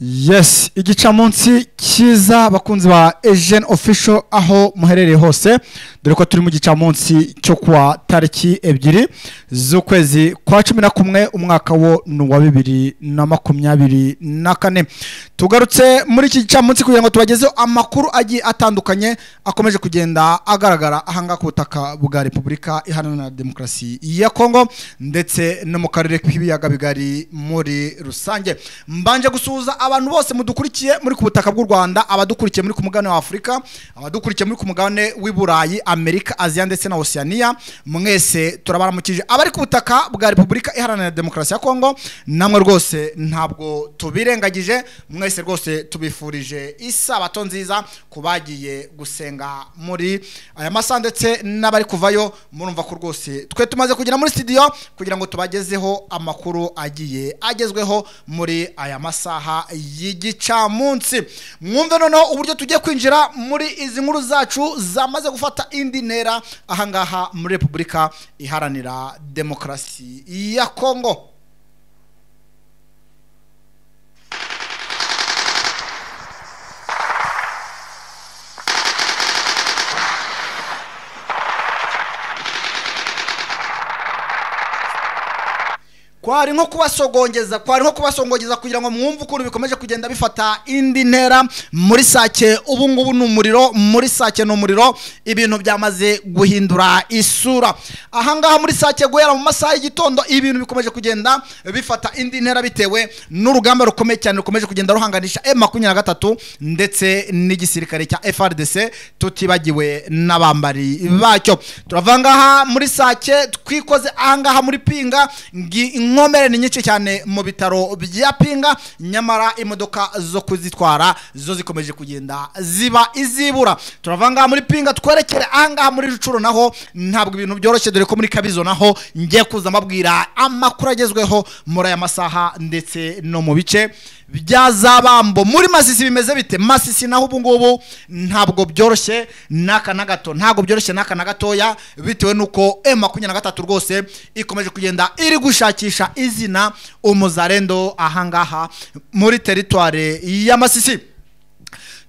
Yes, igicamunsi kiza bakunzi ba Asian Official aho muherereye hose dore ko turi mu gicamunsi cyo kwa tariki 2 z'ukwezi kwa 11 umwaka wo wa 2024 tugarutse muri iki gicamunsi kugira ngo tubagezeho amakuru agiye atandukanye akomeje kugenda agaragara ahanga ku butaka bwa Repubulika Iharanira Demokarasi ya Kongo ndetse no mu karere kibiaga bigari muri rusange. Mbanje gusuhuza abantu bose mudukurikiye muri ku butaka bw'u Rwanda, abadukurikiye muri ku mugabane wa Afrika, abadukurikiye muri ku mugabane w'Iburayi, Amerika, Asia ndetse na Oceania, mwese turabaramukije. Abari ku butaka bwa Repubulika Iharanira Demokarasi ya Kongo namwe rwose ntabwo tubirengagije, mwese rwose tubifurije isabato nziza kubagiye gusenga muri aya masaha ndetse n'abari kuvayo. Murumva ko rwose twe tumaze kugera muri studio kugira ngo tubagezeho amakuru agiye agezweho muri aya masaha y'igicamunsi. Mwumve noneho uburyo tugiye kwinjira muri izi nkuru zacu zamaze gufata indi ntera ahangaha muri Repubulika Iharanira Demokarasi ya Kongo. Kwari nko kubasongongeza kugira ngo mwumve ukuntu bikomeje kugenda bifata indi ntera muri Sake. Ubu ngubu n'umuriro muri Sake, n'umuriro, ibintu byamaze guhindura isura ahangaha muri Sake. Guhera mu masaha y'igitondo ibintu bikomeje kugenda bifata indi ntera bitewe n'urugamba rukomeye cyane rukomeje kugenda ruhanganisha M23 ndetse n'igisirikare cya FRDC, tutibagiwe n'abambari bacyo. Turavangaha muri Sake twikoze ahangaha muri pinga inkomere ni nyinshi cyane mu bitaro bya pinga, nyamara imodoka zo kuzitwara zo zikomeje kugenda ziba izibura. Turavanga muri pinga twerekere ahangaha muri Rucuro naho ntabwo ibintu byoroshye dore ko muri Kabizo naho ngiye kuza mabwira amakuru agezweho muri aya masaha ndetse no mu bice bya Zabambo. Muri Masisi bimeze bite? Masisi naho ubu ngubu ntabwo byoroshye naka na gato, ntabwo byoroshye naka na gatoya bitewe nuko M23 rwose ikomeje kugenda iri gushakisha izina umuzarendo ahangaha muri territoire ya Masisi.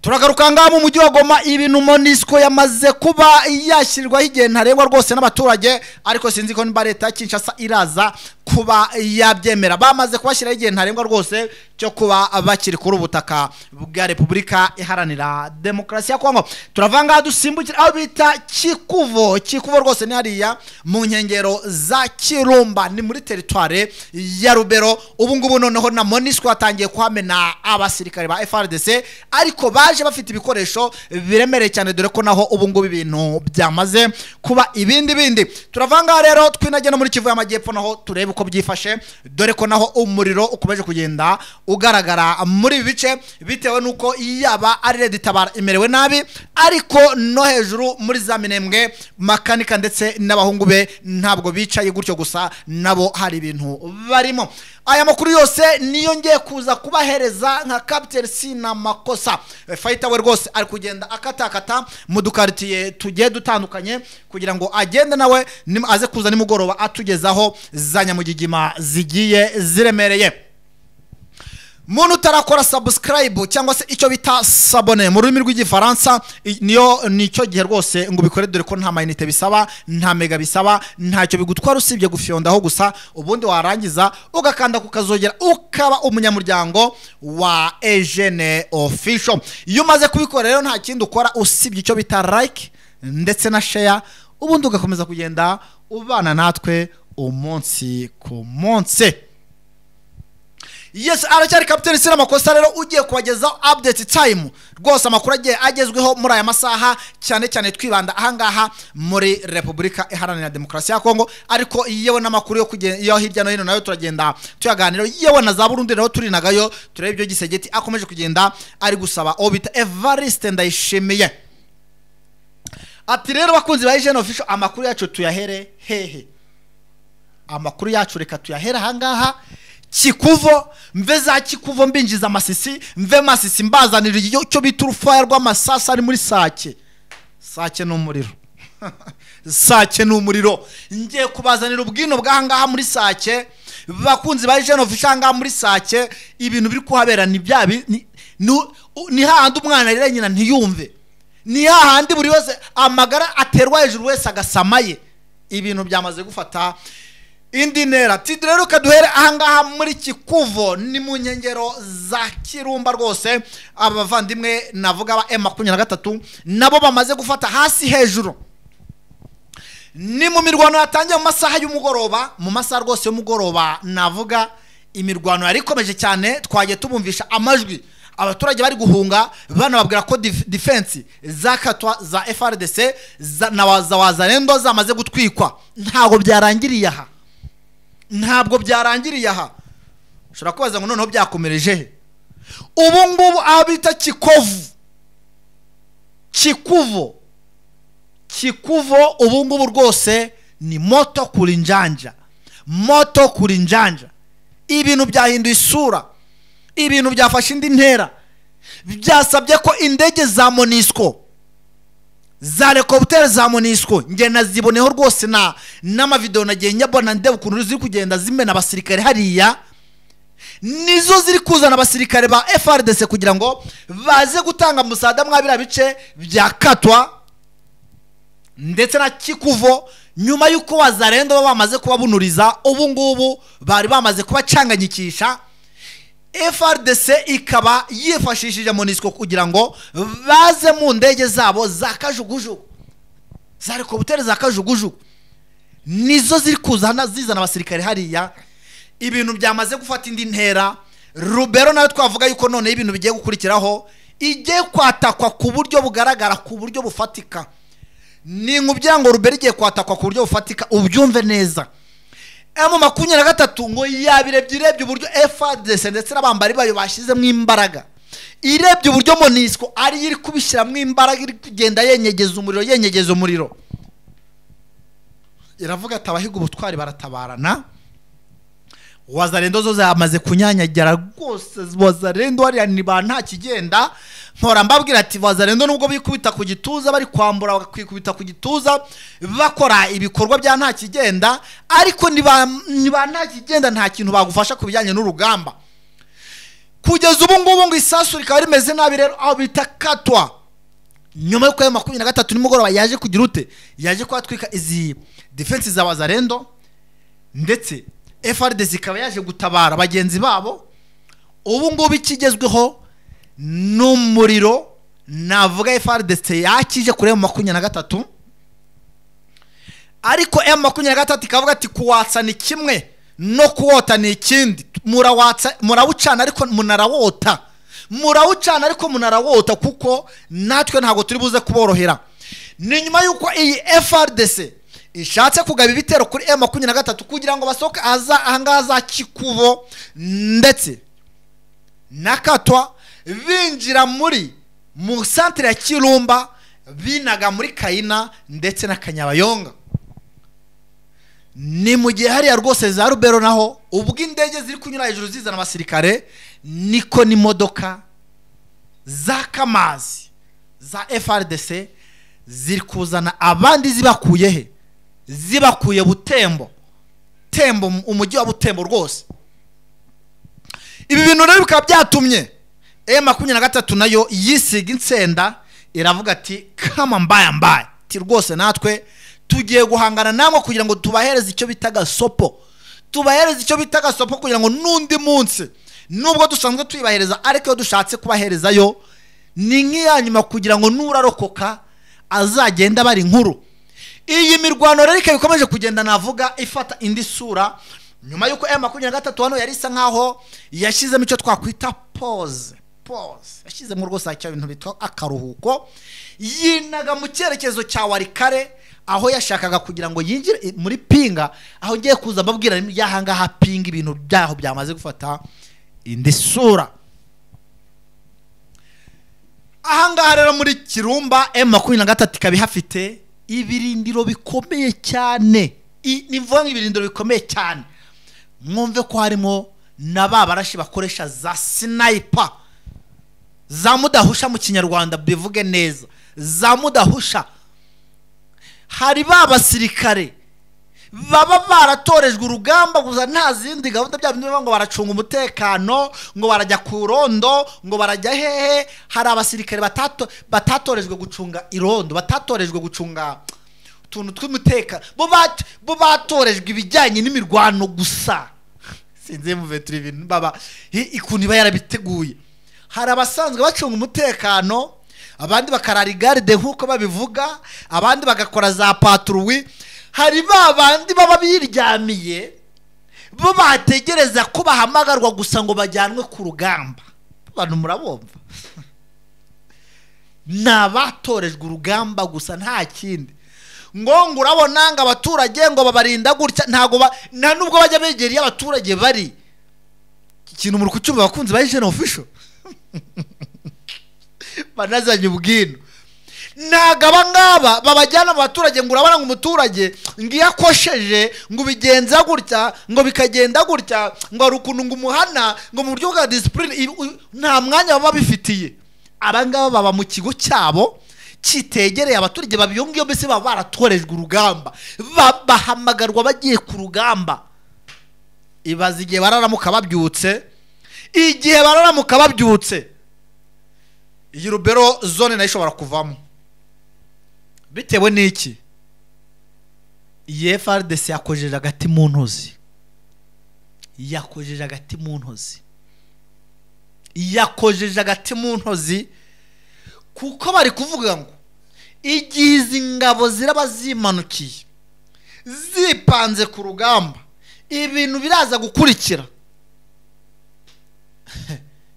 Turagaruka ngaha mu mujyi wa Goma, ibintu Monisco yamaze kuba yashyirirwaho igihe ntarengwa rwose n'abaturage, ariko sinzi ko niba leta Kinshasa iraza kuba yabyemera. Bamaze kubashyiraho igihe ntarengwa rwose cyo kuba bakiri kuri ubutaka bwa Repubulika Iharanira Demokarasi ya Kongo. Turavanga dusimbukira aho bita Kikuvo rwose ni hariya mu nkengero za Kirumba, ni muri territoire ya Rubero. Ubu ngubu noneho na Monisco yatangiye kuhamena abasirikare ba FRDC, ariko baje bafite ibikoresho biremereye cyane dore ko naho ubu ngubu ibintu byamaze kuba ibindi. Turavanga rero twinagena muri Kivu y'Amajyepfo naho turebe uko byifashe dore ko naho umuriro ukomeje kugenda ugaragara muri ibi bice bitewe nuko yaba ari Red Tabara imerewe nabi, ariko no hejuru muri za Minembwe makanika ndetse n'abahungu be ntabwo bicaye gutyo gusa, nabo hari ibintu barimo. Aya makuru yose niyo ngiye kuza kubahereza nka Captain Sina Makosa. Fighter we rwose ari kugenda akatakata mu dukaritiye tugiye dutandukanye kugira ngo agende nawe aze kuza nimugoroba atugezaho za nyamugigima zigiye ziremereye. Muntu tarakora subscribe cyangwa se icyo bita sabone mu rurimi rw'igifaransa, nicyo gihe rwose ngo bikore dore ko nta mayinite bisaba, nta mega bisaba, ntacyo bigutwara usibye gufyondaho gusa, ubundi warangiza ugakanda kukazogera ukaba umunyamuryango wa Asian Official. Iyo umaze kubikora rero nta kindi ukora usibye icyo bita like ndetse na share, ubundi ugakomeza kugenda ubana natwe umunsi ku munsi. Yes, aracyari Captain Sina Makosa rero ugiye kubageza update time rwose amakuru agiye agezweho muri aya masaha, cyane cyane twibanda ahangaha muri Repubulika Iharanira Demokarasi ya Kongo, ariko yewe n'amakuru yo hirya no hino nayo turagenda tuyaganira, yewe na za Burundi naho turinagayo turebe ibyo Gisegeti akomeje kugenda ari gusaba obita Evariste Ndayishimiye. Ati rero bakunzi ba Asian Official, amakuru yacu tuyahere hehe? Amakuru yacu reka tuyahera ahangaha Kikuvo, mve za Kikuvo mbinjiza Masisi, mve Masisi mbazanira icyo bita urufaya rw'amasasa ari muri Sake. Sake n'umuriro. Sake n'umuriro. Ngiye kubazanira ubwino bw'ahangaha muri Sake bakunzi ba Genova ishanga muri Sake ibintu biri kuhabera ni bya ni hahandi umwana rero nyina ntiyumve, ni hahandi buri wese amagara aterwa hejuru wese agasamaye. Ibintu byamaze gufata indi ntera. Rero kaduhere ahangaha muri Kikuvo ni mu nkengero za Kirumba rwose. Abavandimwe navuga ba M23 nabo bamaze gufata hasi hejuru. Ni mu mirwano yatangiye mu masaha y'umugoroba, mu masaha rwose y'umugoroba navuga imirwano yari ikomeje cyane. Twagiye tubumvisha amajwi abaturage bari guhunga bana babwira ko defense zakatwa za FRDC na wazarendo zamaze gutwikwa. Ntabwo byarangiriye aha, ntabwo byarangiriye aha. Ushobora kubaza ngo noneho byakomereje he? Ubu ngubu aho bita Kikuvo ubu ngubu rwose ni moto kuri njanja, moto kuri njanja. Ibintu byahinduye isura, ibintu byafashe indi ntera. Byasabye ko indege za Monisco, za helicopter za Monisco, nge naziboneho rwose n'amavideo nagiye nyabona ndeba ukuntu ziri kugenda zimena abasirikare hariya. Nizo ziri kuzana abasirikare ba FRDC kugira ngo baze gutanga musada mwabira bice bya Katwa ndetse na Kikuvo, nyuma yuko wazarendo bamaze kubabunuriza. Ubu ngubu bari bamaze kubacanganyikisha. FRDC ikaba yifashishije Monisco kugira ngo baze mu ndege zabo za kajugujugu, za helicopter za kajugujugu, nizo ziri kuzana zizana abasirikare hariya. Ibintu byamaze gufata indi ntera. Rubero nayo twavuga yuko none ibintu bigiye gukurikiraho igiye kwatakwa ku buryo bugaragara, ku buryo bufatika. Ni nkubwira ngo Rubero igiye kwatakwa ku buryo bufatika, ubyumve neza. M23 ngo yabirebye uburyo FRDC ndetse n'abambari bayo bashyizemo imbaraga, irebye uburyo Monisco ari iri kubishyira mu imbaraga, iri kugenda yenyegeza umuriro. Iravuga ati abahiga ubutwari baratabarana. Wazarendo zo zamaze kunyanyagira rwose. Wazarendo ari ni ba nta kigenda. Mpora mbabwira ati wazarendo nubwo bikubita ku gituza, bari kwambura bakikubita ku gituza bakora ibikorwa bya nta kigenda, ariko ni ba nta kigenda nta kintu bagufasha kubijyanye n'urugamba. Kugeza ubu ngubu ngo isasu rikaba rimeze nabi rero aho bita Katwa. Nyuma yuko M23 nimugoroba yaje kugira ute, yaje kwatwika izi defense za wazarendo ndetse FRDC ikaba yaje gutabara bagenzi babo. Ubu ngubu ikigezweho n'umuriro navuga FRDC yakije kure M23, ariko M23 ikavuga ati kuwatsa ni kimwe no kuwota ni ikindi. Murawucana ariko munarawota, kuko natwe ntabwo turi buze kuborohera. Ni nyuma yuko iyi FRDC ishatse kugaba ibitero kuri M23 kugira ngo basoke ahangaha za Kikuvo ndetse na Katwa, binjira mu centre ya Kirumba, binaga muri Kayina ndetse na Kanyabayonga. Ni mu gihe hariya rwose za Rubero naho ubwo indege ziri kunyura hejuru zizana abasirikare, niko n'imodoka za Kamazi za FRDC ziri kuzana abandi zibakuye he, zibakuye Butembo, umujyi wa Butembo rwose. Ibi bintu rero bikaba byatumye M23 nayo yisiga insenda, iravuga ati kama mbaya ti rwose natwe tugiye guhangana namwe kugira ngo tubahereze icyo bita gasopo, kugira ngo nundi munsi nubwo dusanzwe tuyibahereza, ariko dushatse kubaherezayo ni nk'iyanyuma kugira ngo nurarokoka azagenda bari nkuru. Iyi mirwano rero ikaba ikomeje kugenda navuga ifata indi sura, nyuma yuko M23 hano yari isa nkaho yashyizemo icyo twakwita pause, yashyizemo rwose icyo bintu bitwa akaruhuko, yinaga mu cyerekezo cya Warikare, aho yashakaga kugira ngo yinjire muri pinga, aho ngiye kuza mbabwira yahangaha pinga ibintu byaho byamaze gufata indi sura. Ahangaha rero muri Kirumba M23 ikaba ihafite ibirindiro bikomeye cyane, nivuga ibirindiro bikomeye cyane. Mwumve ko harimo n'ababarashi bakoresha za sniper, za mudahusha mu Kinyarwanda bivuge neza, za mudahusha. Hari babasirikare baba baratorejwe urugamba gusa nta zindi gahunda bya bindi ngo baracunga umutekano ngo barajya ku rondo ngo barajya hehe. Hari abasirikare batatorejwe gucunga irondo, batatorejwe gucunga utuntu tw'umutekano, bo batorejwe ibijyanye n'imirwano gusa. Sinzi M23 ibintu baba ikuntu iba yarabiteguye. Hari abasanzwe bacunga umutekano, abandi bakarara igarde nkuko babivuga, abandi bagakora za patrouille. Hari babandi baba biryamiye bo bategereza ko bahamagarwa gusa ngo bajyanwe ku rugamba. Abantu murabumva nabatorejwe urugamba gusa nta kindi. Ngo urabona ngo abaturage ngo babarinda gutya, nta nubwo bajya begereye abaturage bari. Ikintu muri kucyumva bakunze baje no official banazanye ubwino. Nagaba ngaba babajyana mu baturage ngo urabona ngo umuturage ngiyakosheje ngo bigenza gutya ngo bikagenda gutya ngo rukuntu ngo umuhana ngo mu buryo bwa discipline, nta mwanya baba bifitiye. Abangaba baba mu kigo cyabo kitegereye abaturage, babiyongiyo mbese baba baratorejwe urugamba, bahamagarwa bagiye ku rugamba. Ibaza igihe bararamuka babyutse, igihe bararamuka babyutse iyi rubero zone nayo ishobora kuvamo. Bitewe n'iki? Iyi FRDC yakojeje agati mu ntozi, yakojeje agati mu ntozi, yakojeje agati mu ntozi, kuko bari kuvuga ngo igihe izi ngabo ziraba zimanukiye zipanze ku rugamba, ibintu biraza gukurikira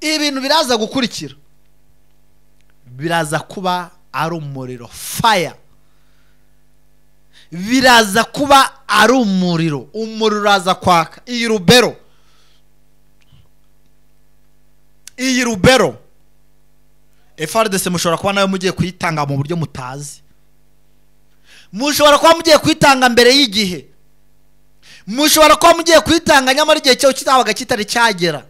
ibintu biraza gukurikira biraza kuba ari umuriro, fire. Biraza kuba ari umuriro uraza kwaka. Iyi rubero FRDC mushobora kuba nawe mugiye kuyitanga mu buryo mutazi. Mushobora kuba mugiye kuyitanga mbere y'igihe, mushobora kuba mugiye kuyitanga nyamara igihe cyo kitabaga kitari cyagera.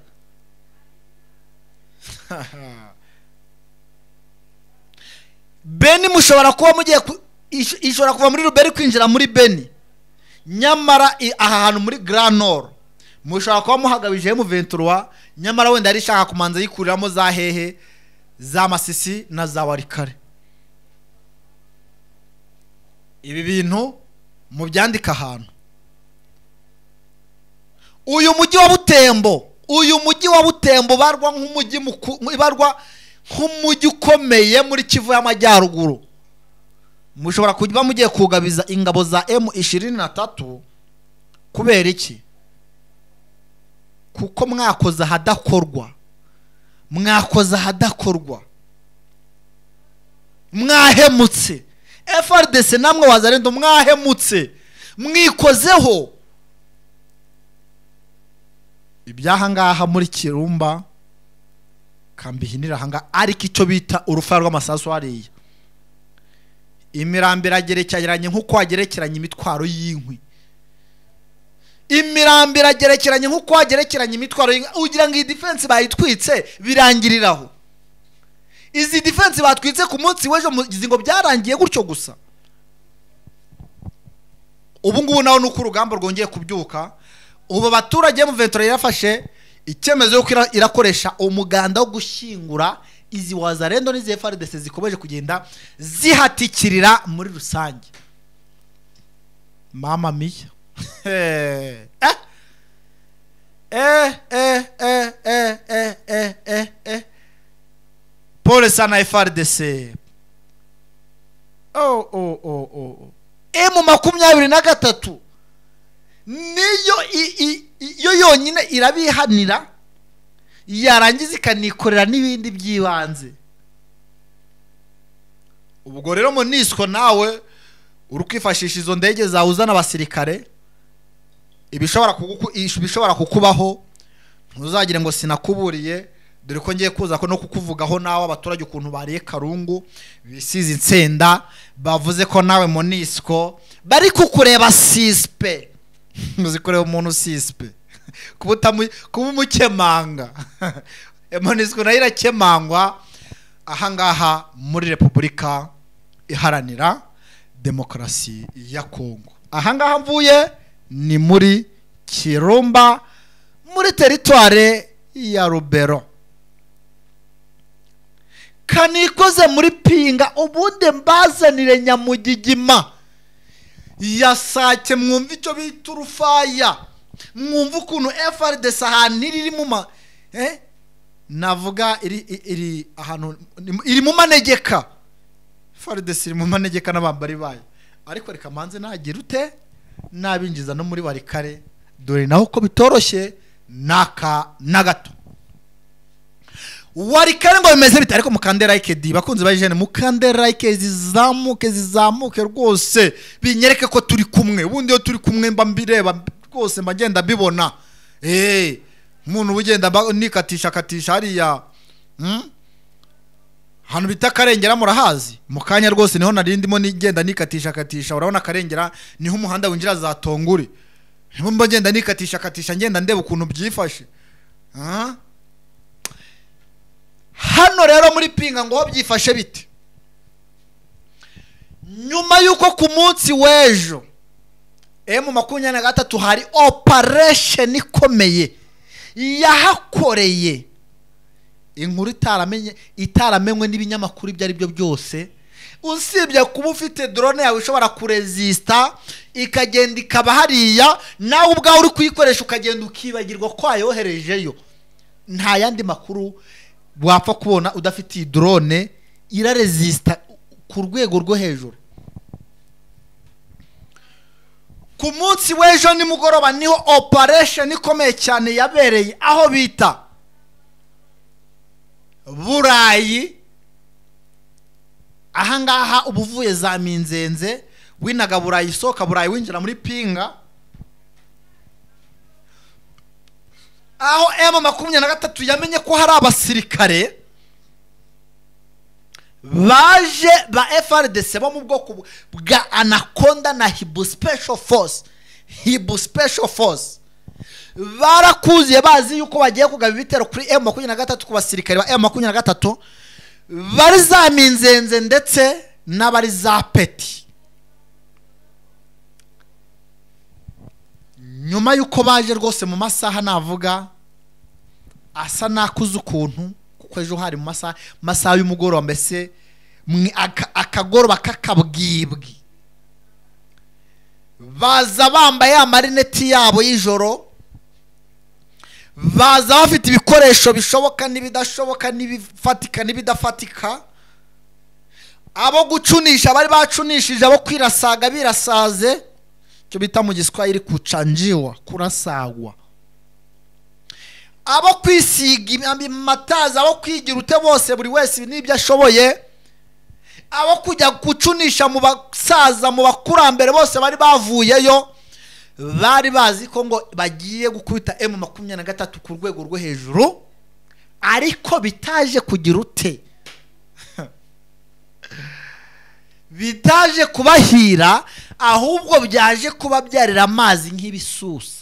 Beni mushobora kuba mugiye ishobora kuva muri ruberi kwinjira muri Beni, nyamara aha hantu muri Grand Nord mushobora kuba muhagabije M23, nyamara wenda ari shaka kumanza yikuriramo za hehe za Masisi na za Warikare. Ibi bintu mu byandika ahantu. Uyu mujyi wa Butembo barwa nk'umujyi ibarwa nk'umujyi ukomeye muri Kivu y'Amajyaruguru. Mushobora kujya mugiye kugabiza ingabo za M23 kubera iki? Kuko mwakoze ahadakorwa, mwahemutse. FRDC namwe wazarendo mwahemutse, mwikozeho. Ibyaha ngaha muri Kirumba kambihinira hanga ariko icyo bita urufa rw'amasasu hariya. Imirambira gerekeranye nkuko wagerekeranye imitwaro y'inkwi. Imirambira gerekeranye nkuko wagerekeranye imitwaro y'inkwi. Ugira ngo iyi defense bayitwitse birangiriraho. Izi defense batwitse ku munsi w'ejo ngo byarangiye gutyo gusa. Ubu ngubu naho nuko urugamba rwongeye kubyuka. Ubu baturage M23 yarafashe icyemezo yuko irakoresha umuganda wo gushyingura izi wazarendo n'izi FRDC zikomeje kugenda zihatikirira muri rusange. Mama mia. Pole sana FRDC. M23 niyo yonyine irabihanira, yarangiza ikanikorera n'ibindi by'ibanze. Ubwo rero Monisco nawe urukifashisha izo ndege zawuzana abasirikare, ibishobora kukubaho. Ntuzagire ngo sinakuburiye, dore ko ngiye kuza ko no kukuvugaho nawe abaturage ukuntu bariye karungu bisize insenda, bavuze ko nawe Monisco bari kukureba sispe. Muzikorera umuntu sispe kuba umukemanga. Monisco nayo irakemangwa ahangaha muri Repubulika Iharanira Demokarasi ya Kongo. ahangaha mvuye ni muri Kirumba muri teritware ya Rubero. Kanikoze muri pinga ubundi mbazanire nyamugigima ya Sake, mwumva icyo bita urufaya, mwumva ukuntu FRDC ahantu iri mu navuga iri ahantu iri mu manegeka. FRDC iri mu manegeka n'abambari bayo, ariko reka manze nagira ute nabinjiza no muri warikare, dore naho ko bitoroshye naka na gato. Warikare ngo bimeze bite, ariko mukandera like di bakunze bayijene, mukandera like zizamuke rwose, binyereke ko turi kumwe. Ubundi yo turi kumwe mba mbireba rwose, mbagenda bibona umuntu ugenda nikatisha hariya hano bita Karengera, murahazi mukanya rwose niho narindimo nigenda nikatisha urabona Karengera niho umuhanda winjira za Tonguri, niho mbagenda nikatisha ngenda ndeba ukuntu byifashe. Hano rero muri pinga ngo byifashe bite? Nyuma yuko ku munsi w'ejo M23 hari operation ikomeye yahakoreye, inkuru itaramenwe n'ibinyamakuru ibyo ari byo byose, usibye kuba ufite drone yawe ushobora kuresista ikagenda ikaba hariya, nawe ubwawe uri kuyikoresha ukagenda ukibagirwa ko ayoherejeyo. Nta yandi makuru wapfa kubona udafite drone iraresista ku rwego rwo hejuru. Ku munsi w'ejo ni mugoroba niho operation ikomeye cyane yabereye aho bita Burayi. Ahangaha ubuvuye za Minzenze winaga Burayi, soka Burayi winjira muri pinga, aho M23 yamenye ko hari abasirikare baje ba FRDC bo mu bwoko bwa Anaconda na Hibu Special Force barakuziye bazi yuko bagiye kugaba ibitero kuri M23 ku basirikare ba M23 bari za Minzenze ndetse n'abari za Peti. Nyuma yuko baje rwose mu masaha navuga asa nakuze ukuntu, kuko ejo hari mu masaha y'umugoroba, mbese akagoroba kakabwibwi, baza bambaye amarineti yabo y'ijoro, baza bafite ibikoresho bishoboka n'ibidashoboka, n'ibifatika n'ibidafatika, abo gucunisha bari bacunishije, abo kwirasaga birasaze, cyo bita mu Giswahili kuchanjiwa, kurasagwa, abo kwisiga amataza, abo kwigira ute bose, buri wese n'ibyo ashoboye, abo kujya gucunisha mu basaza mu bakurambere bose bari bavuyeyo, bari bazi ko ngo bagiye gukubita M23 ku rwego rwo hejuru, ariko bitaje kugira ute bitaje kubahira, ahubwo byaje kuba byarira amazi nk'ibisusa.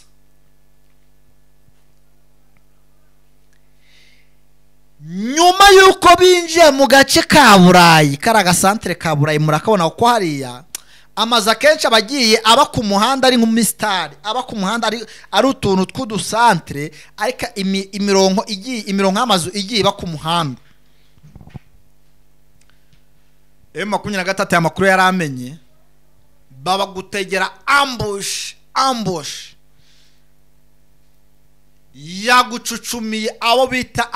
Nyuma yuko binjiye mu gace ka Burayi, karaga centre ka Burayi, murakabona ko hariya amazi akenshi abagiye aba ku muhanda ari nk'umistari, aba ku muhanda ari utuntu tw'udusantre, ariko imirongo y'amazu igiye iba ku muhanda. M23 amakuru yaramenye, baba gutegera ambush yagucucumiye abo bita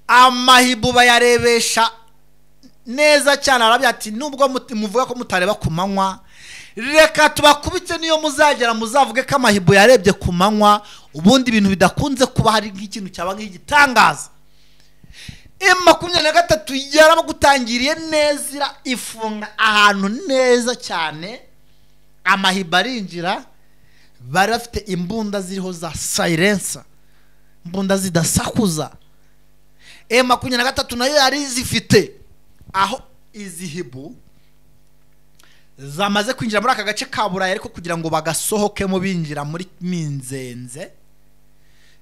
amahibu bayarebesha neza cyane, arabya ati nubwo muvuga ko mutareba ku manywa, reka tubakubite niyo muzagera muzavuge ko amahibu yarebye ku manywa, ubundi ibintu bidakunze kuba hari nk'ikintu cyaba nk'igitangaza. M23 yarabagutangiriye neza, ifunga ahantu neza cyane, amahibu arinjira, bari bafite imbunda ziriho za silencer, imbunda zidasakuza. M23 nayo yari zifite, aho izi hibu zamaze kwinjira muri aka gace ka Burayi, ariko kugira ngo bagasohokemo binjira muri Minzenze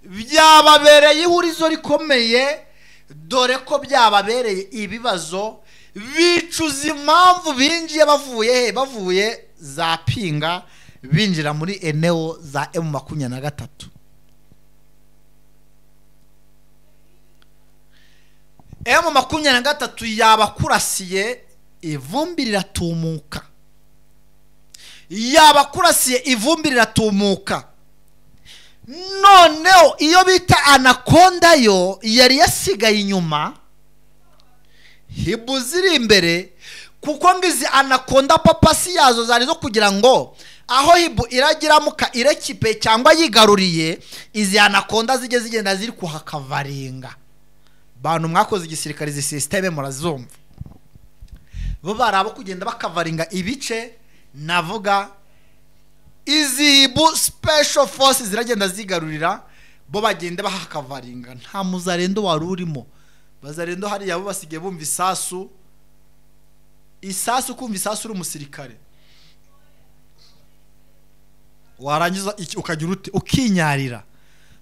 byababereye ihurizo rikomeye, dore ko byababereye ibibazo, bicuza impamvu binjiye bavuye za pinga binjira muri eneo za M23. M23 yabakurasiye ivumbi riratumuka, yabakurasiye ivumbi riratumuka. Noneho iyo bita anakonda yo yari yasigaye inyuma, hibu ziri imbere, kuko ngizi anakonda papasi yazo zari zo kugira ngo aho hibu iragiramuka irekipe cyangwa yigaruriye, izi anakonda zijye zigenda ziri kuhakavaringa. Bantu mwakoze igisirikare izi systeme murazumva, bo barabo kugenda bakavaringa ibice. Navuga izi hibu special forces ziragenda zigarurira, bo bagende bahakavaringa. Nta muzarendo wari urimo. Bazarendo hari yabo basigaye bumva isasu, kumva isasu uri umusirikare warangiza ukagira ute ukinyarira.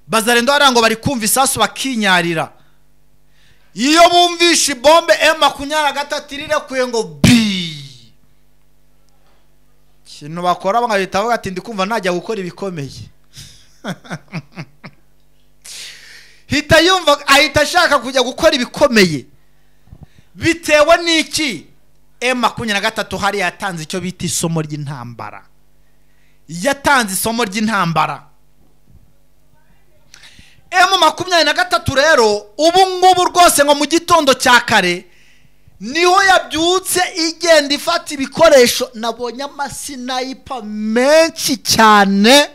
Bazarendo hari ngo bari kumva isasu bakinyarira. Iyo bumvisha bombe M23 irekuye ngo bi, kintu bakora bangahita bavuga ati ndikumva najya gukora ibikomeye. Hita yumva ahita ashaka kujya gukora ibikomeye. Bitewe n'iki? M23 hari yatanze icyo bita isomo ry'intambara. Yatanze isomo ry'intambara. M23 rero ubu ngubu rwose ngo mu gitondo cya kare niho yabyutse igenda ifata ibikoresho. Nabonye amasinayipa menshi cyane,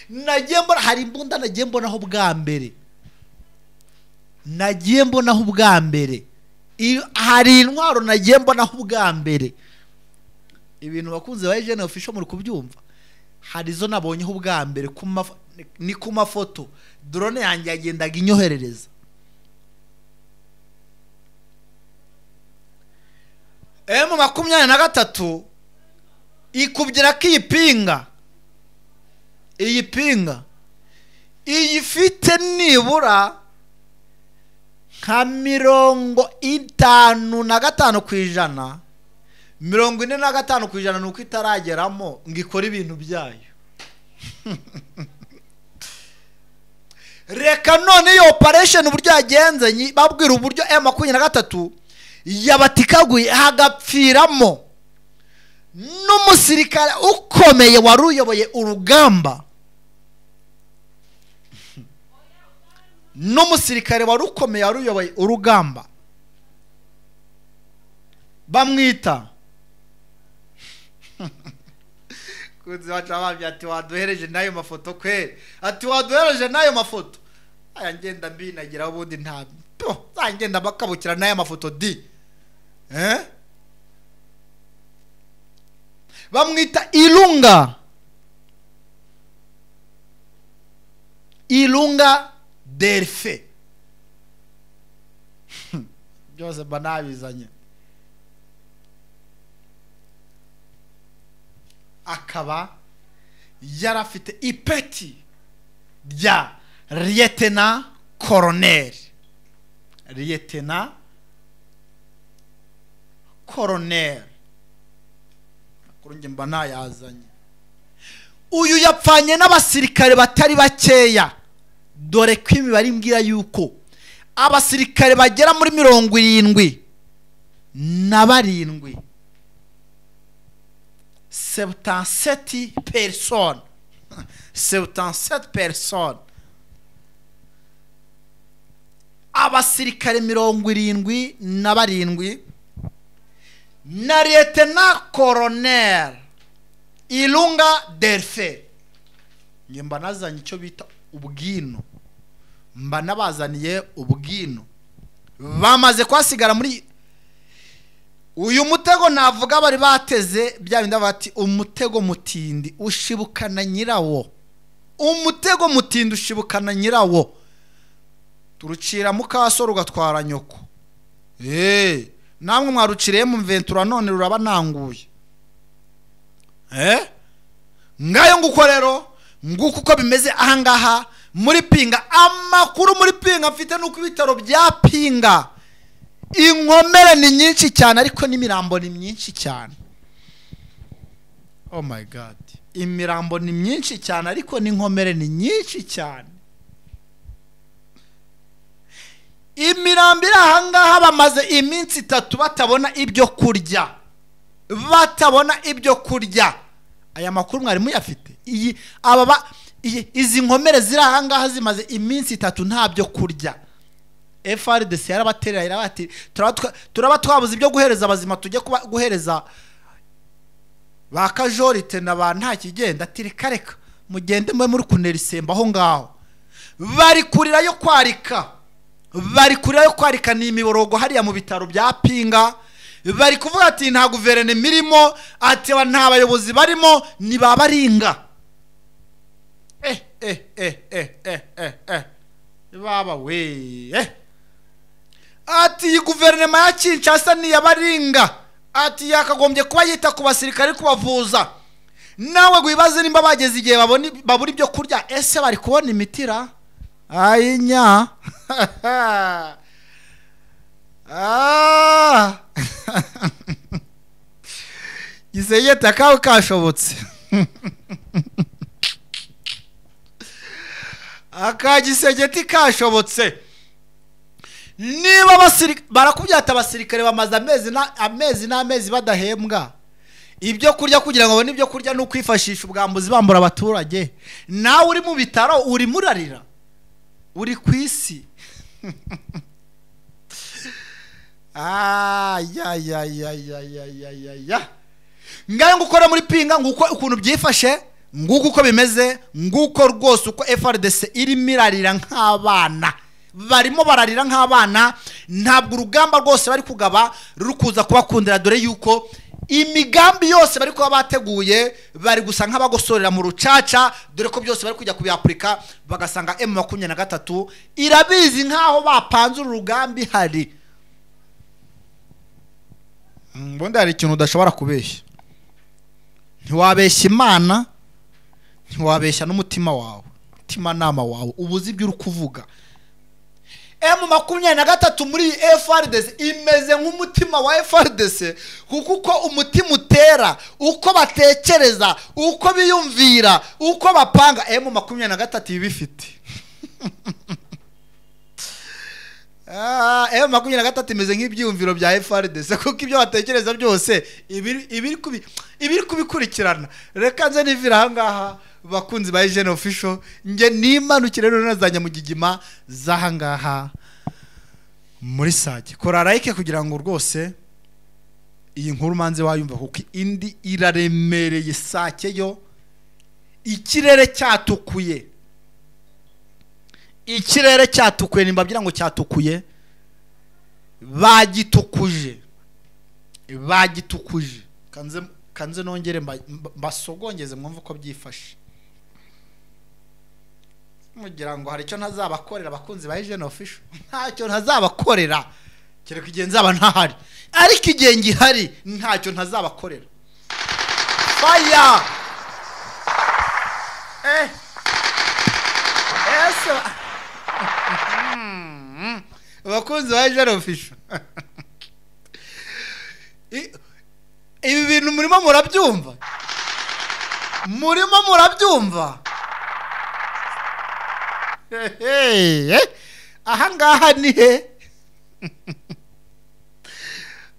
nagiye mbona hari imbunda nagiye mbonaho bwa mbere, hari intwaro nagiye mbonaho bwa mbere. Ibintu bakunze ba Agent Official muri kubyumva, hari zo nabonyeho bwa mbere ni ku mafoto. Drone yanjye yagendaga inyoherereza. M23 ikubyira ko iyi pinga iyifite nibura nka 55%, 45% nuko itarageramo ngo ikora ibintu byayo. Reka none iyo operation uburyo yagenze babwira uburyo M23 yabatikaguye hagapfiramo n'umusirikare ukomeye wari uyoboye urugamba. Bamwita kuzi bacababye ati waduhereje nayo mafoto kwe, ati waduhereje nayo mafoto. Aya ngenda mbinagira ubundi nta ngenda bakabukira nayo mafoto di. Bamwita Ilunga Delfe. Byose banabizanye. Akaba yarafite ipeti rya Lieutenant Colonel. Kurunge mbana yazanye. Uyu yapfanye n'abasirikare batari bakeya. Dore ko imibare imbwira yuko abasirikare bagera muri 77 77 personnes 77 personnes. Abasirikare 77 na Lieutenant Colonel Ilunga Delfe. Mba nazanye icyo bita ubwino, mba nabazaniye ubwino. Bamaze kwasigara muri uyu mutego. Navuga bari bateze bya binda bati umutego mutindi ushibukana nyirawo. Turucira mukasoro ugatwara nyoko. Namwe mwaruciriye mu M23 none ruraba nanguye. Ngayo nguko rero, nguko uko bimeze ahangaha muri pinga. Amakuru muri pinga mfite nuko ibitaro bya pinga inkomere ni nyinshi cyane, ariko n'imirambo ni myinshi cyane. Oh my god, imirambo ni myinshi cyane ariko n'inkomere ni nyinshi cyane. Imirambo iri ahangaha bamaze iminsi 3 batabona ibyo kurya, aya makuru mwari muyafite. Izi nkomere ziri ahangaha zimaze iminsi 3 nta byo kurya. FRDC yarabaterera irabati turaba twabuze ibyo guhereza abazima tujye guhereza bakajorite naba nta kigenda ati reka mugende mwe muri kunera isemba aho ngaho. Bari kurira yo kwarika ni imiborogo hariya mu bitaro bya Pinga. Bari kuvuga ati nta guverinoma mirimo, ati nta bayobozi barimo, ni babaringa. Baba we ati guverinoma ya Kinshasa ni yabaringa, ati yakagombye kuba yita ku basirikare kubavuza. Nawe gwibaze nimba bageze igihe baburi ibyo kurya, ese bari kubona imitira? Ayinya Gisegeta kawe kashobotse akagisegeti kashobotse. Niba barakubyata abasirikare bamaze amezi n'amezi badahembwa ibyo kurya kugira ngo babone ibyo kurya no kwifashisha ubwambuzi bambura abaturage, nawe uri mu bitaro uri murarira, uri kwisi. Ngaye ngukora muri Pinga nguko ukuntu byifashe, nguko uko bimeze, nguko rwose uko FRDC iri mirarira nk'abana. Barimo bararira nk'abana, ntabwo urugamba rwose bari kugaba rukuza kubakundira, dore yuko imigambi yose bari kuba bateguye bari gusa nk'abagosorera mu rucaca, dore ko byose bari kujya kubyapurika bagasanga M23 irabizi nk'aho bapanze urugambi hari. Mbonda hari ikintu udashobora kubeshya. Ntiwabeshya Imana, ntiwabeshya n'umutima wawe, umutima nama wawe ubuzi ibyo uri kuvuga. M23 muri FRDC imeze nk'umutima wa FRDC, kuko umutima utera, uko batekereza, uko biyumvira, uko bapanga, M23 ibifite. M23 imeze nk'ibyumviro bya FRDC, kuko ibyo batekereza byose ibiri kubikurikirana. Reka nze nivira ahangaha bakunzi ba Jeune Official, nge nimanukire rero nazanya mu gigima zahangaha muri Sake. Kora like kugira ngo rwose iyi nkuru manze wayumva, kuko indi iraremereye. Sake yo ikirere cyatukuye, nimbabwira ngo cyatukuye, bagitukuje. Kanze nongere mbasogongeze mwumva uko byifashe, mugira ngo hari icyo ntazabakorera abakunzi ba Jeune Official. Ntacyo ntazabakorera kereka igihe nzaba ntahari, ariko igihe ngihari ntacyo ntazabakorera. Fire abakunzi ba Jeune Official. Ibi bintu murimo murabyumva? Ahangaha ni he?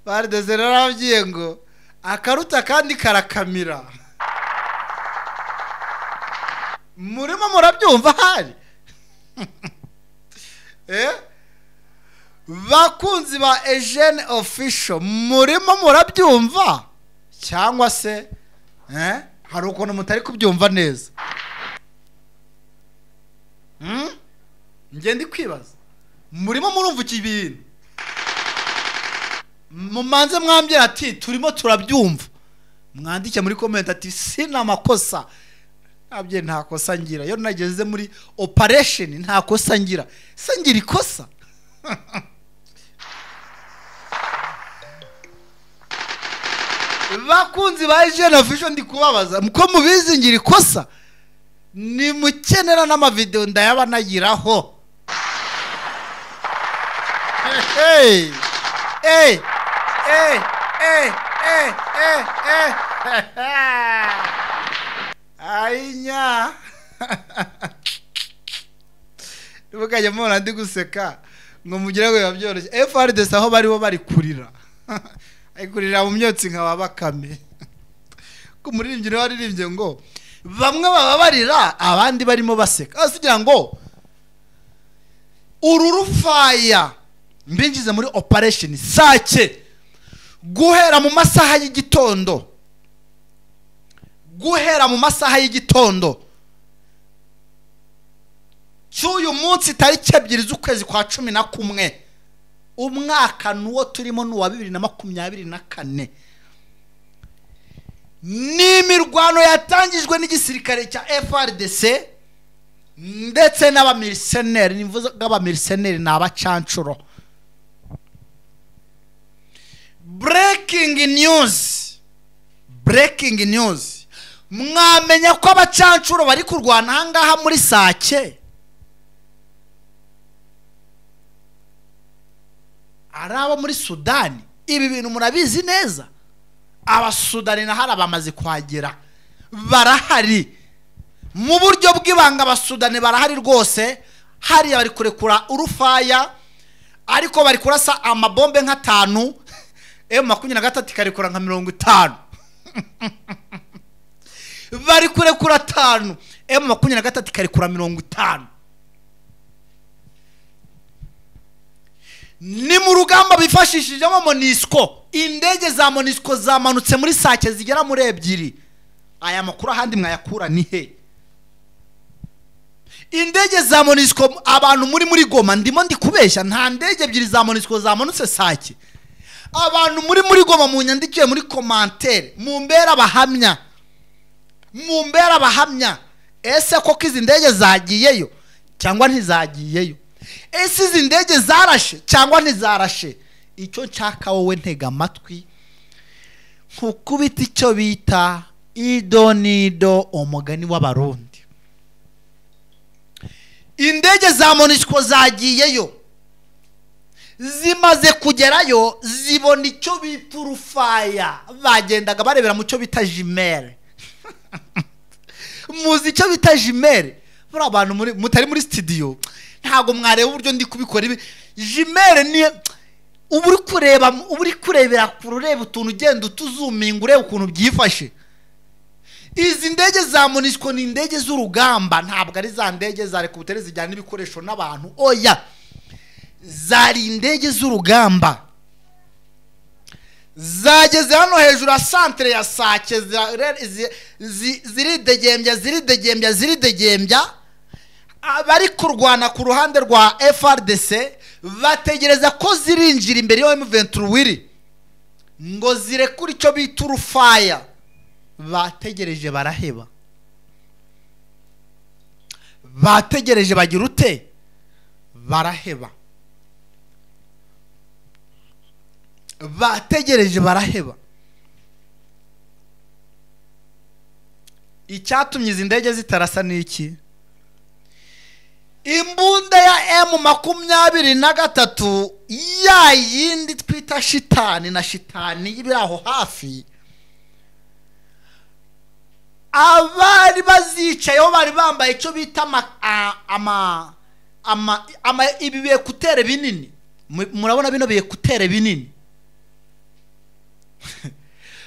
Bardeze narabyiye ngo akaruta kandi karakamira. Murimo murabyumva hari? Bakunzi ba Jeune Official murimo murabyumva cyangwa se hari ukuntu mutari kubyumva neza? Ngende kwibaza, murimo murumva iki bintu? Mumanze mwambye ati turimo turabyumva, mwandike muri comment ati sina makosa. Abye nta kosa ngira, yo nageze muri operation nta kosa ngira, sangira ikosa. Bakunzi ba Jeune Official ndi kubabaza, muko mubizi ngira ikosa, ni mukenera n'ama video ndayaba nagiraho. Ainya. Nibukajya mubona ndi guseka ngo mugire ngo yabyoroshye. FRDC aho bari bo bari kurira. Ari kurira mu myotsi nka babakame. Ko muririmbyi no waririmbye ngo bamwe bababarira abandi barimo baseka. Asigira ngo ururufaya mbinjize muri operation Sake guhera mu masaha y'igitondo. Guhera mu masaha y'igitondo cy'uyu munsi tariki 2 z'ukwezi kwa 11 umwaka nuwo turimo n'uwa 2024 n'imirwano yatangijwe n'igisirikare cya FRDC ndetse n'abamiliseneri. Nivuze b'abamiliseneri n'abacancuro. Breaking news mwamenya ko abacancuro bari kurwana hangaha muri Sake araba muri Sudani. Ibi bintu murabizi neza. Abasudani na hari bamaze kwagera, barahari mu buryo bw'ibanga. Abasudani barahari rwose. Hari bari kurekura urufaya ariko bari kurasa amabombe nka 5. M23 ikarekura nka 50. Bari kurekura 5, M23 ikarekura 50. Ni mu rugamba bifashishijemo Monisco. Indege za Monisco zamanutse muri Sake zigera muri 2. Aya makuru ahandi mwayakura ni he? Indege za Monisco abantu muri Goma ndimo ndi kubeshya, nta ndege 2 za Monisco zamanutse Sake. Abantu muri Goma mu nyandikiye muri commentaire mumbera bahamya ese koko izi ndege zagiyeyo cyangwa ntizagiyeyo? Ese izi ndege zarashe cyangwa ntizarashe? Icyo nshaka wowe ntega amatwi nkukubita icyo bita idonido umugani w'abarundi. Indege za Monisco zagiyeyo, zimaze kugerayo zibona icyo bita urufaya. Bagendaga barebera mu cyo bita jimere. Muzi icyo bita jimere? Buri abantu mutari muri studio ntago mwareba uburyo ndi kubikora. Ibi jimere ni uburi kurebera kurureba utuntu ugenda utuzuminga ureba ukuntu byifashe. Izi ndege za Monisco ni indege z'urugamba, ntabwo ari za ndege za rekubutere zijyana n'ibikoresho n'abantu. Oya, zari indege z'urugamba. Zageze hano hejuru ya centre ya Sake ziridegembya. Abari kurwana ku ruhande rwa FRDC bategereza ko zirinjira imbere ya M23 ngo zirekure icyo bita urufaya. Bategereje baraheba. Bategereje bagira ute? Baraheba. Bategereje baraheba. Icyatumye izi ndege zitarasa niki? Imbunda ya M23 ya yindi twita shitani na shitani ibiraho hafi. Abari bazicayeho bari bambaye icyo bita ibi bikutere binini. Murabona bino bikutere binini.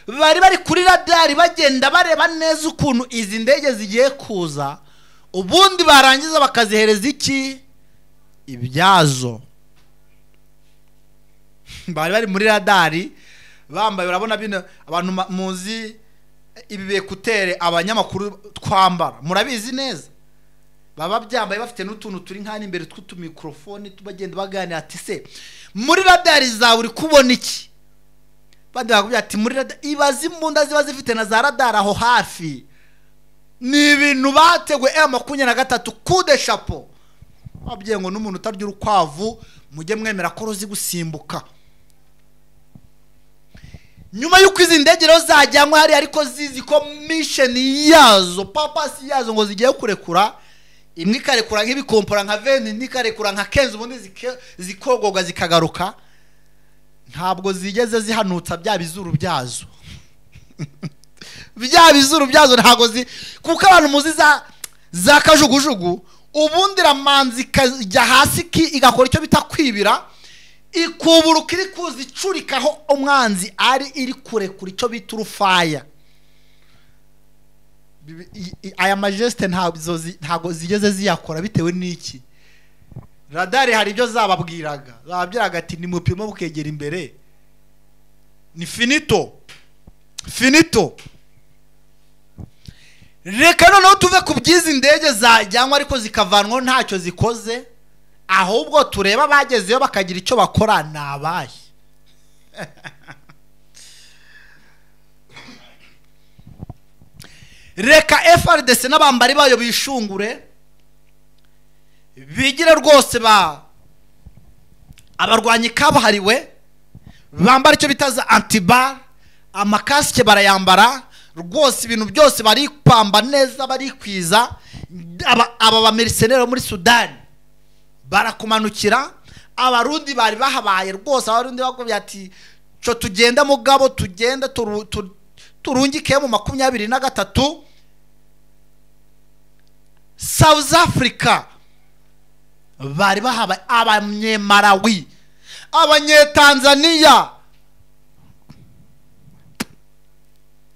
Bari kuri radari bagenda bareba neza ukuntu izi ndege zigiye kuza. Ubundi barangiza bakazihereza iki? Ibyazo. Bari muri radari bambaye, urabona bino abantu muzi ibi bikutere abanyamakuru twambara, murabizi neza. Baba byambaye bafite n'utuntu turi nkani imbere tw'utu microphone tubagenda baganira ati se muri radari zawe uri kubona iki? Bandi bakubwira ati muri radari ibazi imbunda ziba zifite na za radari aho hafi. Ni ibintu bategwe M23 kude chapeau. Babwiye ngo n'umuntu utarya urukwavu mujye mwemera ko ruzi gusimbuka. Nyuma y'uko izi ndege rero zajyanwe hari ariko zizi ko mission yazo papasi yazo ngo zigiye kurekura. Imwe ikarekura nk'ibikompora nka 20, indi ikarekura nka 15, ubundi zikogoga zikagaruka. Ntabwo zigeze zihanutsa bya bizuru byazo. bya bizuru byazo ntago kuko abantu muzi za kajugujugu ubundi ramanzi kajya hasi igakora icyo bita kwibira ikuburuka iri kuzicurikaho umwanzi ari iri kurekura icyo bita urufaya. Aya majeste ntago zigeze ziyakora bitewe n'iki? Radari hari ibyo zababwiraga ati ni mupimo bukegera imbere ni finito. Reka noneho tuve ku byizi indege zajyanwa ariko zikavanwa ntacyo zikoze, ahubwo tureba bagezeyo bakagira icyo bakora nabaye. Reka FRDC n'abambari bayo bishungure bigire rwose abarwanyi kabuhariwe bambara icyo bitaza antibar, amakasike barayambara rwose, ibintu byose bari kwamba neza, bari kwiza. Aba bamercenaires muri Sudan barakumanukira, abarundi bari bahabaye rwose. Abarundi bakubye ati cyo tugenda mugabo, tugenda turungike mu 23. South Africa bari bahabaye, abanyemarawi, abanyetanzania.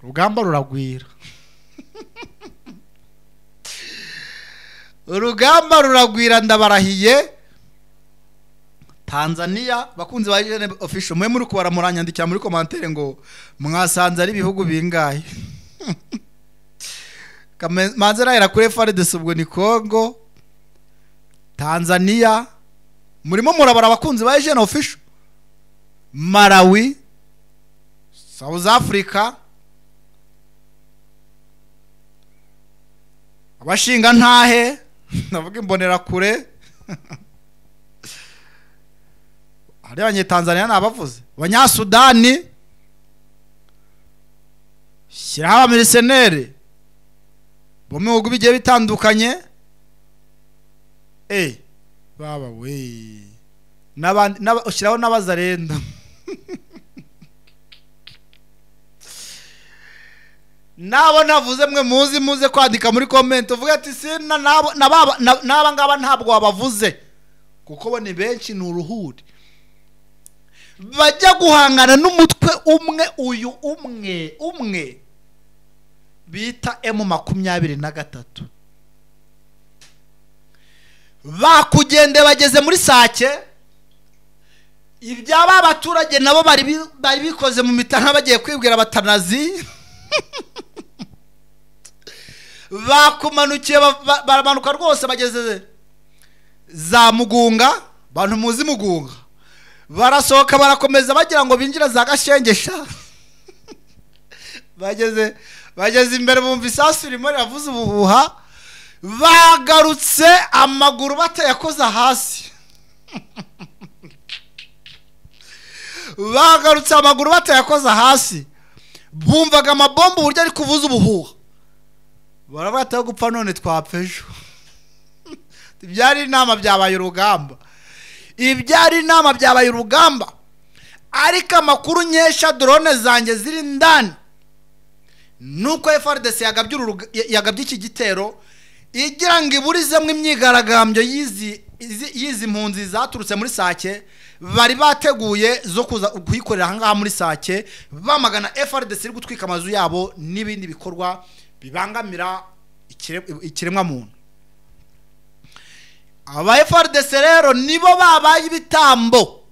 Urugamba ruragwira. Urugamba ruragwira ndabarahiye. Tanzania bakunze ba official mwe muri kubara muranyandikira muri commentaire ngo mwasanze ari bihugu bingahe. Manzera era kuri FRDC ubwo ni Congo, Tanzania, murimo murabara abakunzi ba official, Malawi, South Africa, abashinga ntahe navuga imbonera kure. Hari abanyetanzania nabavuze, abanyasudani, shyiraho abamercenaires bo mu bihugu bigiye bitandukanye. Baba we ushyiraho n'abazarenda. Nabo navuze mwe muze kwandika muri comment uvuga ati sina naba ngaba ntabwo wabavuze kuko bo ni benshi, ni uruhuri bajya guhangana n'umutwe umwe bita M23. Bakugende bageze muri Sake, ibyaba abaturage nabo bari bikoze mu mitana bagiye kwibwira batanazi. Bakumanukiye baramanuka rwose bageze za Mugunga, bantu muzi Mugunga, barasohoka barakomeza bagira ngo binjira za Gashengesha. bageze imbere bumva isasu ririmo riravuza ubuhuha, bagarutse amaguru batayakoza hasi. Bagarutse amaguru batayakoza hasi, bumvaga amabombo uburyo ari kuvuza ubuhuha, barabataho gupfa none twapfejo. Ibyari inama byabaye urugamba, ariko amakuru nkesha drone zanjye ziri ndani nuko FRDC yagabye iki gitero igira ngo iburizemo imyigaragambyo yizi mpunzi zaturutse muri Sake, bari bateguye zo kuza kuyikorera hangaha muri Sake, bamagana FRDC iri gutwika amazu yabo n'ibindi bikorwa bibangamira ikiremwa muntu. Aba FRDC rero nibo babaye ibitambo,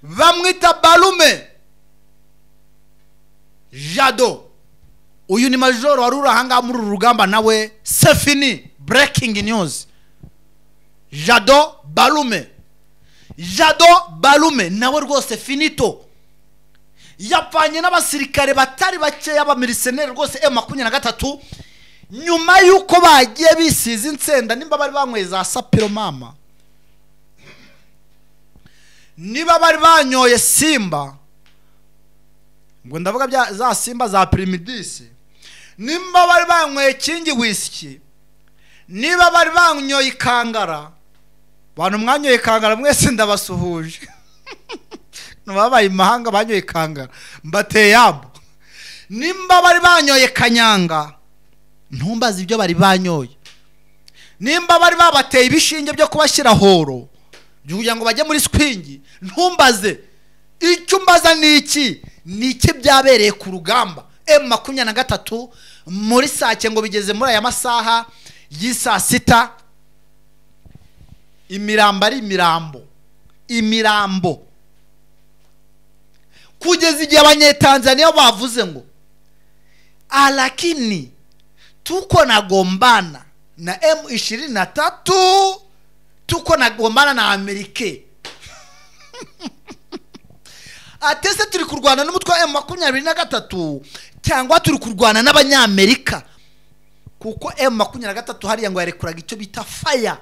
bamwita Balume Jado. Uyu ni majoro wari urahanga muri urugamba nawe sefini. Breaking news, Jado Balume nawe rwose finito. Yapanye n'abasirikare batari bake y'abamercenaires rwose M23 nyuma yuko bagiye bisiza insenda, nimba bari banyweza sapiro mama, niba bari banyoye simba, ngo ndavuga za simba za primidis, nimba bari banyweye kingi whisky, niba bari banyoye ikangara, bantu mwanyoye ikangara mwese ndabasuhuje. Nababaye imahanga banyoye kangara mbateye yabo. Nimba bari banyoye kanyanga ntumbaze ibyo bari banyoye. Nimba bari babateye ibishinge byo kubashyira horo kugira ngo bajye muri swingi ntumbaze. Icyo mbaza niki byabereye ku rugamba M23 muri sake ngo bigeze muri aya masaha y'isa sita. Imirambo ari imirambo kugeza igihe abanyetanzania bavuze ngo alakini tuko nagombana na M23, tuko nagombana na Amerike. Atese turi kurwana n'umutwe wa M23 cyangwa turi kurwana n'abanyamerika, kuko M23 hariya ngo yarekuraga icyo bita fire.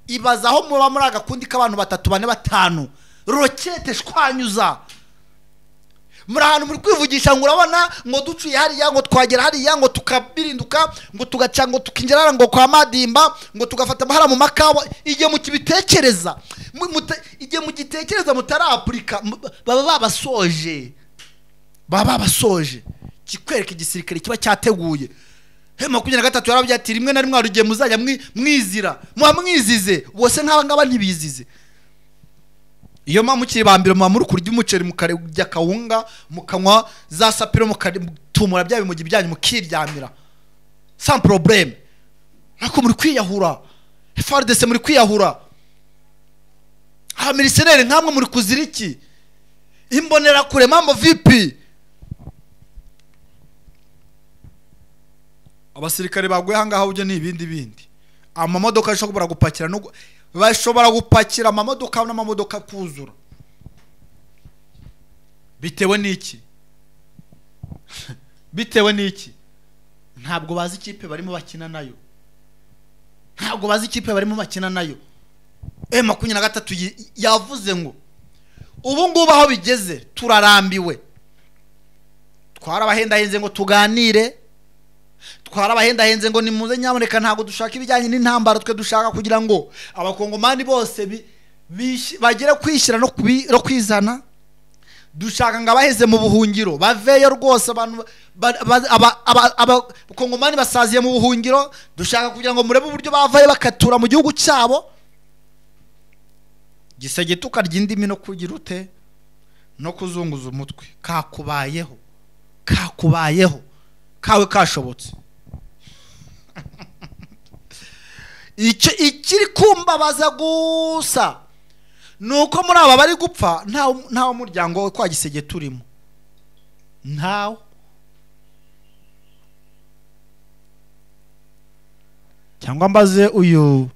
Ibazaho muba muri agakundi k'abantu 3 4 5 rokete shwanyuza muri ahantu muri kwivugisha ngo urabona ngo ducuye hariya ngo twagera hariya ngo tukabirinduka ngo tugaca ngo tukinjira ngo kwa Madimba ngo tugafata amahara mu makawa. Igihe mu kibitekereza igihe mu gitekereza mutarapurika baba babasoje kikwereka igisirikare kiba cyateguye. M23 yarabye ati rimwe na rimwe arugiye muzajya mwizira mwizize bose nk'abangaba ntibizize. Iyo mukiri bambiro muri kurya umuceri mukarya kawunga mukanywa za sapiro mukatumura bya bimugi byanyu mukiryamira sans problème. Ariko muri kwiyahura, FRDC muri kwiyahura, abamilisiyoneri nkamwe muri kuziriki, imbonera kure mambo vipi. Abasirikare baguye hangaha uje n'ibindi amamodoka ashobora gupakira no bashobora gupakira amamodoka n'amamodoka kuzura. Bitewe n'iki? Bitewe n'iki? Ntabwo bazi ikipe barimo bakina nayo. M23 yavuze ngo ubu ngubu aho bigeze turarambiwe. Twarabahendahenze ngo tuganire, twarabahendahenze ngo nimuze nyamuneka ntago dushaka ibijyanye n'intambara, twe dushaka kugira ngo abakongomani bose bagere kwishyira no kwizana. Dushaka ngo abaheze mu buhungiro baveyo rwose, abantu abakongomani basaziye mu buhungiro. Dushaka kugira ngo murebe uburyo bavayo bakatura mu gihugu cyabo. Gisege tukarya indimi no kugira ute no kuzunguza umutwe. Kakubayeho kawe kashobotse. Ikiri kumbabaza gusa nuko muri aba bari gupfa ntawo muryango we kwa Gisege turimo, ntawo. Cyangwa mbaze uyu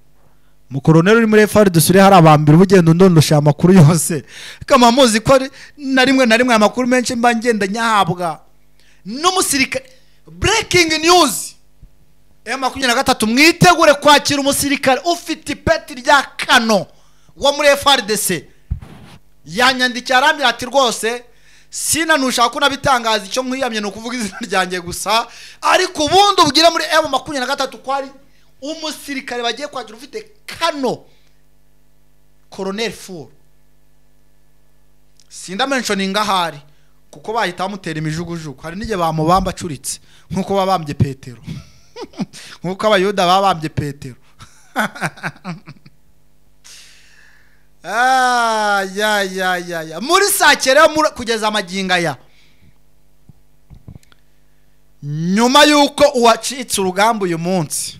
mukoronero uri muri FRDC uri hari abambira ubugendo ndondosha amakuru yose, kama muzi ko na rimwe amakuru menshi mba ngenda nyahabwa n'umusirikare. Breaking news: M23 mwitegure kwakira umusirikare ufite ipeti rya kano wo muri FRDC. Yanyandikira arambira ati rwose sina nushaka ko nabitangaza icyo nkwiyamye no kuvuga izina ryanjye gusa, ariko ubundi ubwire muri M23 kwari umusirikare bagiye kwakira ufite kano Colonel Fur. Sinda mentioning ahari kuko bahita bamutera imijugujugu. Hari n'igihe bamubamba acuritse nkuko babambye Petero nkuko abayuda babambye Petero. Muri sake rero kugeza amaginga ya nyuma yuko uwacitse urugamba uyu munsi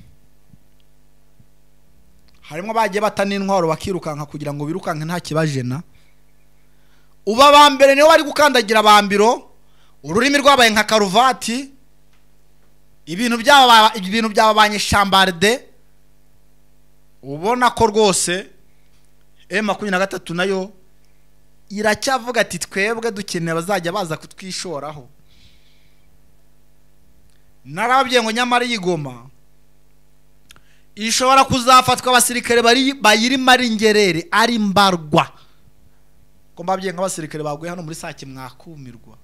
harimo bagiye batana intwaro bakirukanka kugira ngo birukanke nta kibajena. Uba bambere niyo bari gukandagira abambiro, ururimi rwabaye nka karuvati, ibintu byababanye chambarde. Ubona ko rwose M23 nayo iracyavuga ati twebwe dukeneye bazajya baza kutwishoraho. Narababye ngo nyamara yigoma ishobora kuzafatwa abasirikare bayiri maringerere ari mbarwa. Ko mbabye nk'abasirikare baguye hano muri sake mwakumirwa.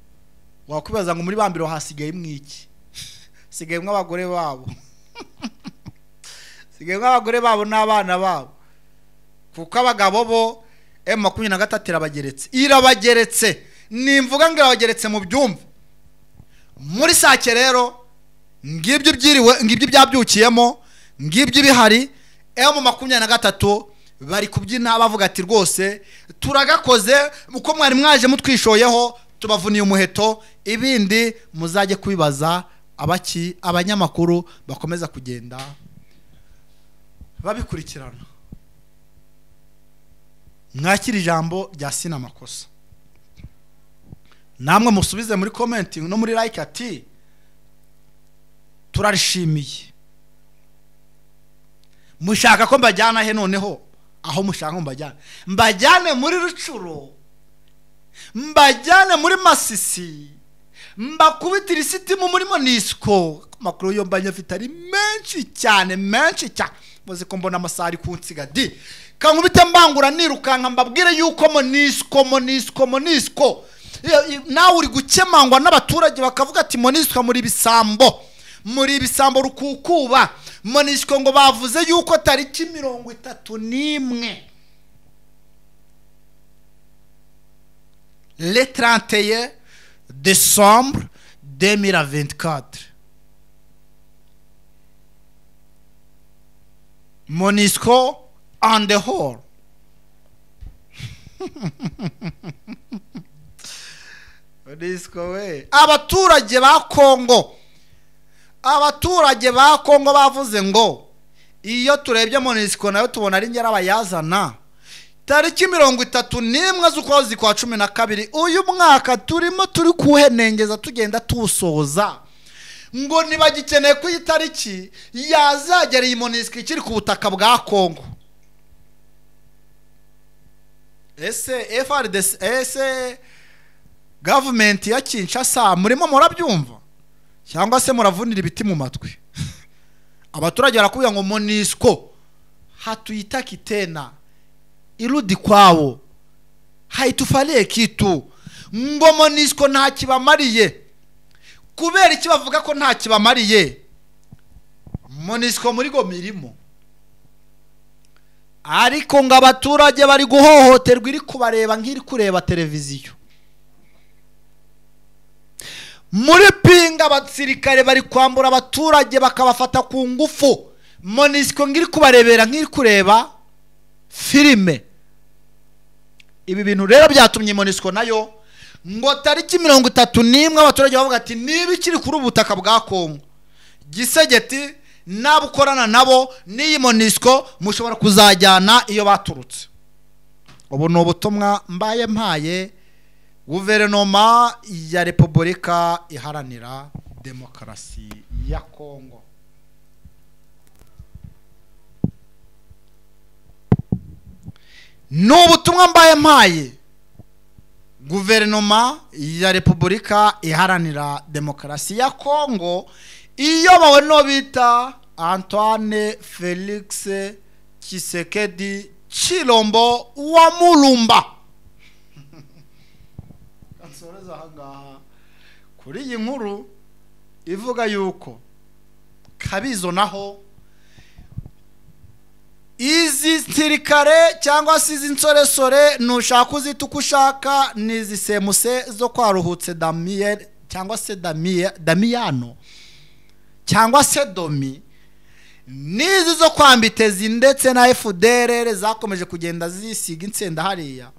Wakubaza ngo muri bambiro hasigaye mwiki? Sigaye mw'abagore babo. Sigaye mw'abagore babo n'abana babo. Kuko abagabo bo M23 irabageretse nimvuga ngo irabageretse mu byumva muri Sake rero ngibyo byiriwe ngibyo byabyukiyemo ngibyo bihari M23 bari kubyina bavuga ati rwose turagakoze uko mwari mwaje mutwishoyeho tubavuniye umuheto ibindi muzajye kubibaza abanyamakuru bakomeza kugenda babikurikirana. Mwakira ijambo rya sina makosa namwe musubize muri comment no muri like ati turarishimiye mushaka ko mbajyana he noneho aho mushaka mbajyane muri Rucuro mbajyane muri Masisi mbakubitira isitimu muri Monisco amakuru yo mbanya afite ari menshi cyane muzi ko mbona amasari kunsiga di kankubite mbangura nirukanka mbabwire yuko Monisco nawe uri gukemangwa n'abaturage bakavuga ati Monisco muri bisambo rukukuba Monisco ngo bavuze yuko tariki 31 le 31 décembre 2024 Monisco on the whole Monisco we abaturage ba Kongo bavuze ngo iyo turebye Monisco nayo tubona ari ngera abayazana tariki 31 z'ukwezi kwa 12 uyu mwaka turimo turi kuhenengeza tugenda tusoza ngo nibagikeneye ku itariki yazagera iyi Monisco ikiri ku butaka bwa Kongo. Ese FRDC government ya Kinshasa murimo murabyumva cyangwa se muravunira ibiti mu matwi? Abaturage barakubwira ngo Monisco hatuyitaki tena irudi kwao haitufalie kitu ngo Monisco nta kibamariye. Kubera iki bavuga ko nta kibamariye? Monisco muri go mirimo ariko ngo abaturage bari guhohoterwa iri kubareba nk'iri kureba televiziyo. Muripinga abasirikare bari kwambura abaturage bakabafata ku ngufu. Monisco ngiri kubarebera nk'iri kureba filime. Ibi bintu rero byatumye Monisco nayo ngo tariki 31 abaturage bavuga ati niba ikiri kuri ubutaka bwa Kongo Gisegeti nabukorana nabo n'iyi Monisco mushobora kuzajyana iyo baturutse. Ubu no butumwa mbaye mpaye guverinoma ya Repubulika Iharanira Demokarasi ya Kongo. No butumwa mbaye mpaye guverinoma ya Repubulika Iharanira Demokarasi ya Kongo iyobowe no bita Antoine Felix Tshisekedi Chilombo wa Mulumba. Kansoreza hangaha kuri iyi nkuru ivuga yuko Kabizo naho izi sirikare cyangwa se izi nsoresore nushaka uzitukushaka nizisemuse zo kwaruhutse Damier cyangwa se Damiano cyangwa se Domi nizi zo kwambiteza ndetse na FDRL zakomeje kugenda zisiga insenda hariya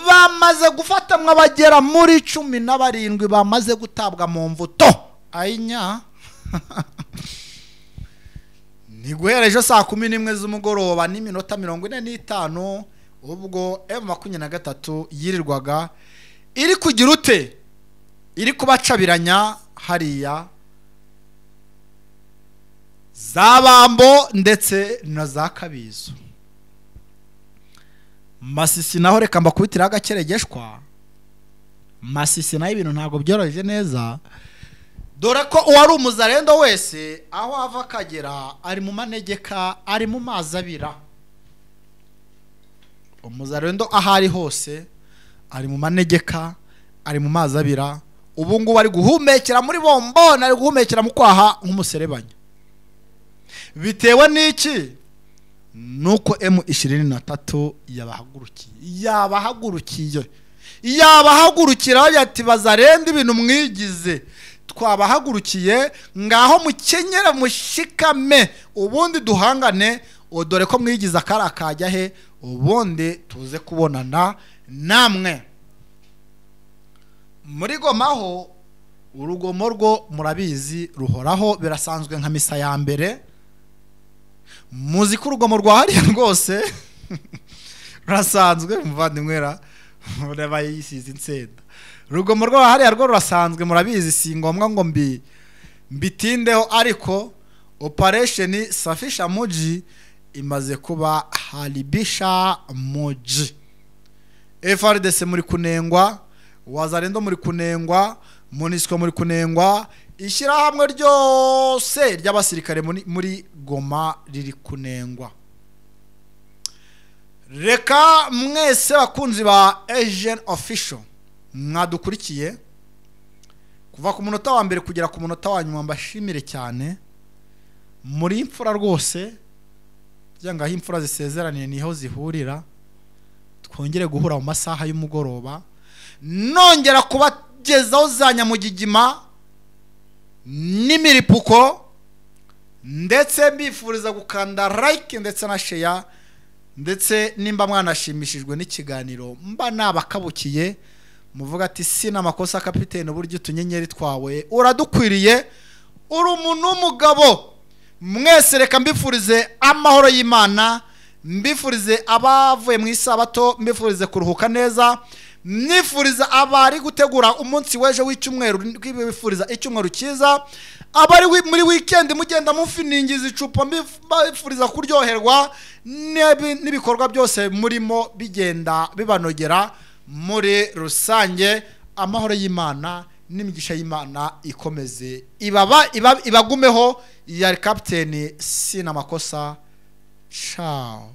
bamaze gufata mwabagera muri 17 bamaze gutabwa mu mvuto ayinya. Ni guhera ejo saa 11 z'umugoroba n'iminota 45 ubwo M23 yirirwaga iri kugira ute iri kubacabiranya hariya Zabambo ndetse na za Kabizo. Masisi naho reka mbakubitira agakeregeshwa. Masisi naho ibintu ntago byoroheje neza dore ko uwari umuzarendo wese aho ava kagera ari mu manegeka ari mu mazabira. Umuzarendo ahari hose ari mu manegeka ari mu mazabira. Ubu ngubu ari guhumekera muri bombo ari guhumekera mu kwaha nk'umuserebanya. Bitewe n'iki nuko M23 yabahagurukira ati bazarenda ibintu mwigize twabahagurukiye ngaho mukenyera mushikame ubundi duhangane dore ko mwigize akara kajya he ubundi tuze kubonana namwe muri gomaho urugomo rwo murabizi ruhoraho birasanzwe nka misa ya mbere muzi ko urugomo rwa hariya rwose rurasanzwe muvandimwera ureba yisize insenda urugomo rwa hariya rwo rurasanzwe murabizi si ngombwa ngo mbitindeho ariko operation safisha muji imaze kuba haribisha muji FRDC muri kunengwa wazarendo muri kunengwa Monisco muri kunengwa ishyirahamwe ryose ry'abasirikare muri Goma riri kunengwa reka mwese bakunzi ba Asian Official mwadukurikiye kuva ku munota wa mbere kugera ku munota wa nyuma mbashimire cyane muri imfura rwose byanga aho imfura zisezeraniye niho zihurira twongere guhura mu masaha y'umugoroba nongera kubagezaho za nyamugigima n'imiripuko ndetse mbifuriza gukanda like ndetse na share ndetse nimba mwanashimishijwe n'ikiganiro mba nabakabukiye muvuga ati sina amakosa kapitene uburyo tunyenyeri twawe uradukwiriye uri umuntu w'umugabo mwese reka mbifurize amahoro y'Imana mbifurize abavuye mu isabato mbifurize kuruhuka neza nifuriza abari gutegura umunsi weje w'icyumweru bifuriza icyumweru cyiza abari muri weekend mugenda mufiningiza icupa mbifuriza kuryoherwa n'ibikorwa byose murimo bigenda bibanogera muri rusange amahoro y'Imana n'imigisha y'Imana ikomeze ibagumeho ya captain sina makosa ciao.